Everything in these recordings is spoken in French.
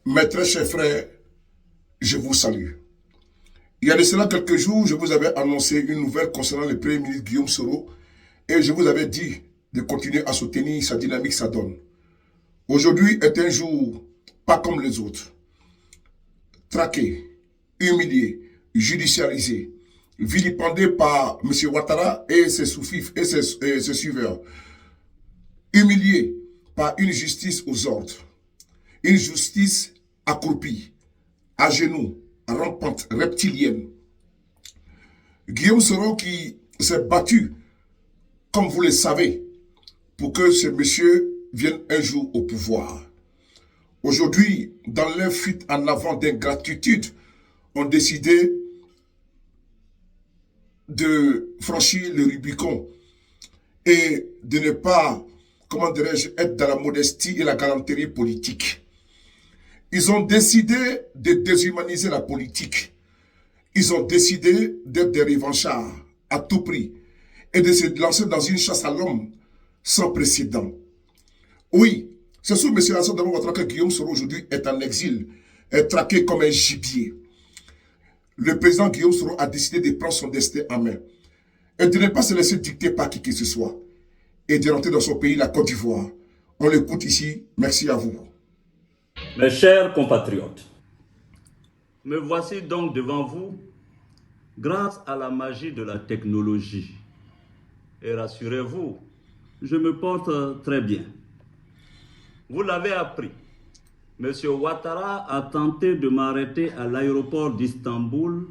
Mes très chers frères, je vous salue. Il y a de cela quelques jours, je vous avais annoncé une nouvelle concernant le Premier ministre Guillaume Soro et je vous avais dit de continuer à soutenir sa dynamique, sa donne. Aujourd'hui est un jour pas comme les autres. Traqué, humilié, judiciarisé, vilipendé par M. Ouattara et ses sous-fifs et ses suiveurs. Humilié par une justice aux ordres. Une justice accroupie, à genoux, rampante, reptilienne. Guillaume Soro qui s'est battu, comme vous le savez, pour que ce monsieur vienne un jour au pouvoir. Aujourd'hui, dans leur fuite en avant d'ingratitude, ont décidé de franchir le Rubicon et de ne pas, comment dirais-je, être dans la modestie et la galanterie politique. Ils ont décidé de déshumaniser la politique. Ils ont décidé d'être des revanchards à tout prix et de se lancer dans une chasse à l'homme sans précédent. Oui, c'est sous M. Alassane Ouattara que Guillaume Soro aujourd'hui est en exil, est traqué comme un gibier. Le président Guillaume Soro a décidé de prendre son destin en main et de ne pas se laisser dicter par qui que ce soit et de rentrer dans son pays, la Côte d'Ivoire. On l'écoute ici. Merci à vous. Mes chers compatriotes, me voici donc devant vous grâce à la magie de la technologie. Et rassurez-vous, je me porte très bien. Vous l'avez appris, M. Ouattara a tenté de m'arrêter à l'aéroport d'Istanbul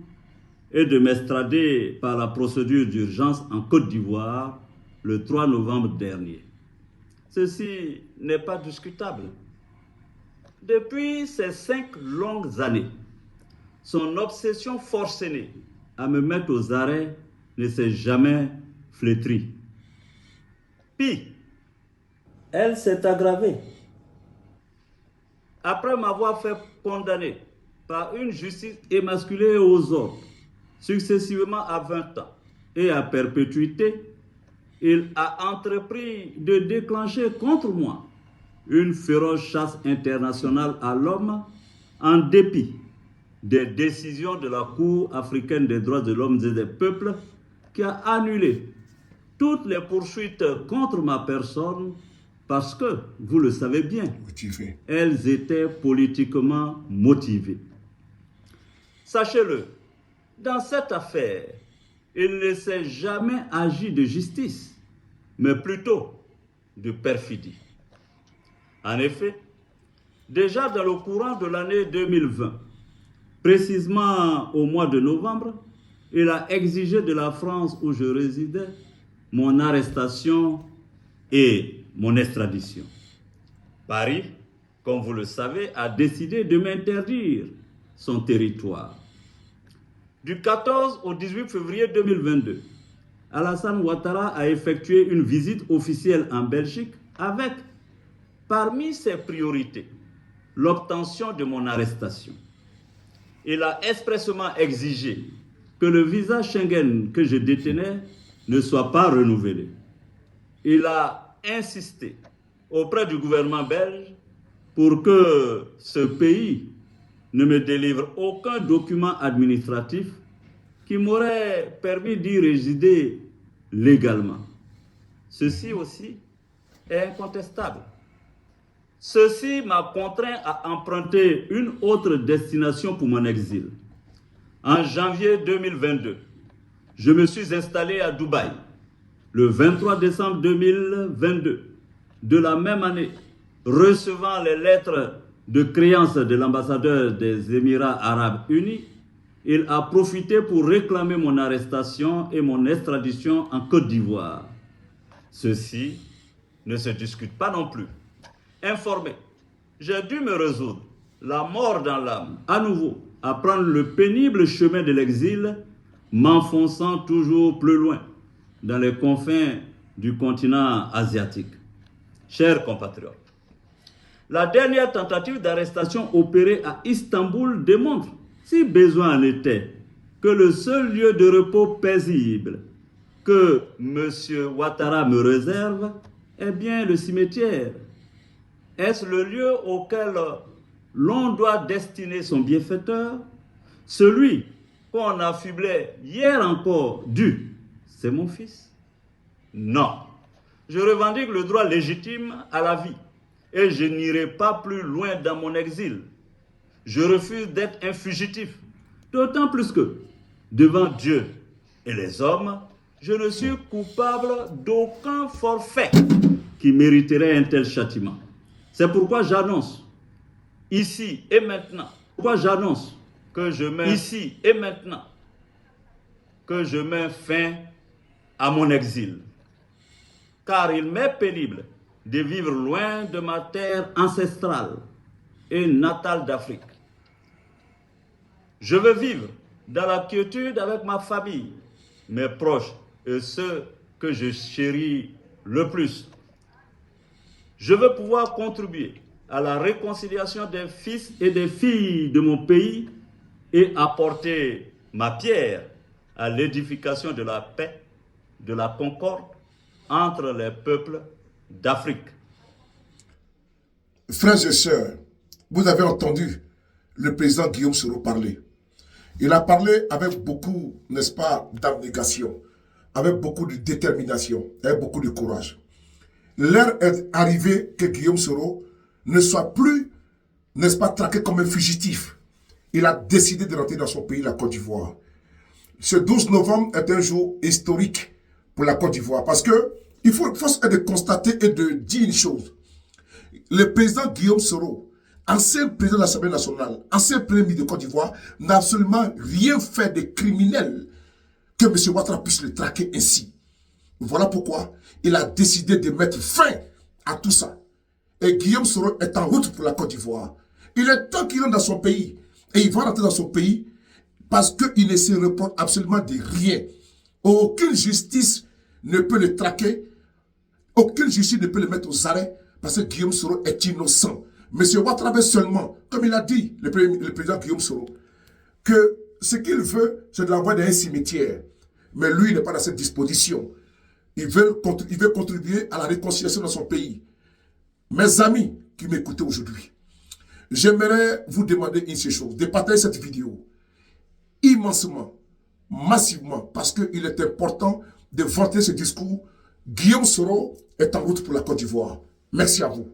et de m'extrader par la procédure d'urgence en Côte d'Ivoire le 3 novembre dernier. Ceci n'est pas discutable. Depuis ces 5 longues années, son obsession forcenée à me mettre aux arrêts ne s'est jamais flétrie. Puis, elle s'est aggravée. Après m'avoir fait condamner par une justice émasculée aux ordres, successivement à 20 ans et à perpétuité, il a entrepris de déclencher contre moi une féroce chasse internationale à l'homme en dépit des décisions de la Cour africaine des droits de l'homme et des peuples qui a annulé toutes les poursuites contre ma personne parce que, vous le savez bien, elles étaient politiquement motivées. Sachez-le, dans cette affaire, il ne s'est jamais agi de justice, mais plutôt de perfidie. En effet, déjà dans le courant de l'année 2020, précisément au mois de novembre, il a exigé de la France où je résidais mon arrestation et mon extradition. Paris, comme vous le savez, a décidé de m'interdire son territoire. Du 14 au 18 février 2022, Alassane Ouattara a effectué une visite officielle en Belgique avec, parmi ses priorités, l'obtention de mon arrestation. Il a expressément exigé que le visa Schengen que je détenais ne soit pas renouvelé. Il a insisté auprès du gouvernement belge pour que ce pays ne me délivre aucun document administratif qui m'aurait permis d'y résider légalement. Ceci aussi est incontestable. Ceci m'a contraint à emprunter une autre destination pour mon exil. En janvier 2022, je me suis installé à Dubaï. Le 23 décembre 2022, de la même année, recevant les lettres de créance de l'ambassadeur des Émirats arabes unis, il a profité pour réclamer mon arrestation et mon extradition en Côte d'Ivoire. Ceci ne se discute pas non plus. Informé, j'ai dû me résoudre, la mort dans l'âme, à nouveau, à prendre le pénible chemin de l'exil, m'enfonçant toujours plus loin dans les confins du continent asiatique. Chers compatriotes, la dernière tentative d'arrestation opérée à Istanbul démontre, si besoin en était, que le seul lieu de repos paisible que M. Ouattara me réserve est bien le cimetière. Est-ce le lieu auquel l'on doit destiner son bienfaiteur, celui qu'on affublait hier encore c'est mon fils? Non. Je revendique le droit légitime à la vie et je n'irai pas plus loin dans mon exil. Je refuse d'être un fugitif, d'autant plus que, devant Dieu et les hommes, je ne suis coupable d'aucun forfait qui mériterait un tel châtiment. C'est pourquoi j'annonce, ici et maintenant, que je mets fin à mon exil. Car il m'est pénible de vivre loin de ma terre ancestrale et natale d'Afrique. Je veux vivre dans la quiétude avec ma famille, mes proches et ceux que je chéris le plus. Je veux pouvoir contribuer à la réconciliation des fils et des filles de mon pays et apporter ma pierre à l'édification de la paix, de la concorde entre les peuples d'Afrique. Frères et sœurs, vous avez entendu le président Guillaume Soro parler. Il a parlé avec beaucoup, n'est-ce pas, d'abnégation, avec beaucoup de détermination, avec beaucoup de courage. L'heure est arrivée que Guillaume Soro ne soit plus, n'est-ce pas, traqué comme un fugitif. Il a décidé de rentrer dans son pays, la Côte d'Ivoire. Ce 12 novembre est un jour historique pour la Côte d'Ivoire parce que il faut de constater et de dire une chose. Le président Guillaume Soro, ancien président de l'Assemblée nationale, ancien premier ministre de Côte d'Ivoire, n'a absolument rien fait de criminel que M. Ouattara puisse le traquer ainsi. Voilà pourquoi il a décidé de mettre fin à tout ça. Et Guillaume Soro est en route pour la Côte d'Ivoire. Il est temps qu'il rentre dans son pays. Et il va rentrer dans son pays parce qu'il ne se reporte absolument de rien. Aucune justice ne peut le traquer. Aucune justice ne peut le mettre aux arrêts parce que Guillaume Soro est innocent. Monsieur Ouattara seulement, comme il a dit, le président Guillaume Soro, que ce qu'il veut, c'est de l'envoyer dans un cimetière. Mais lui, il n'est pas dans cette disposition. Il veut contribuer à la réconciliation dans son pays. Mes amis qui m'écoutez aujourd'hui, j'aimerais vous demander une seule chose, de partager cette vidéo immensement, massivement, parce qu'il est important de vanter ce discours. Guillaume Soro est en route pour la Côte d'Ivoire. Merci à vous.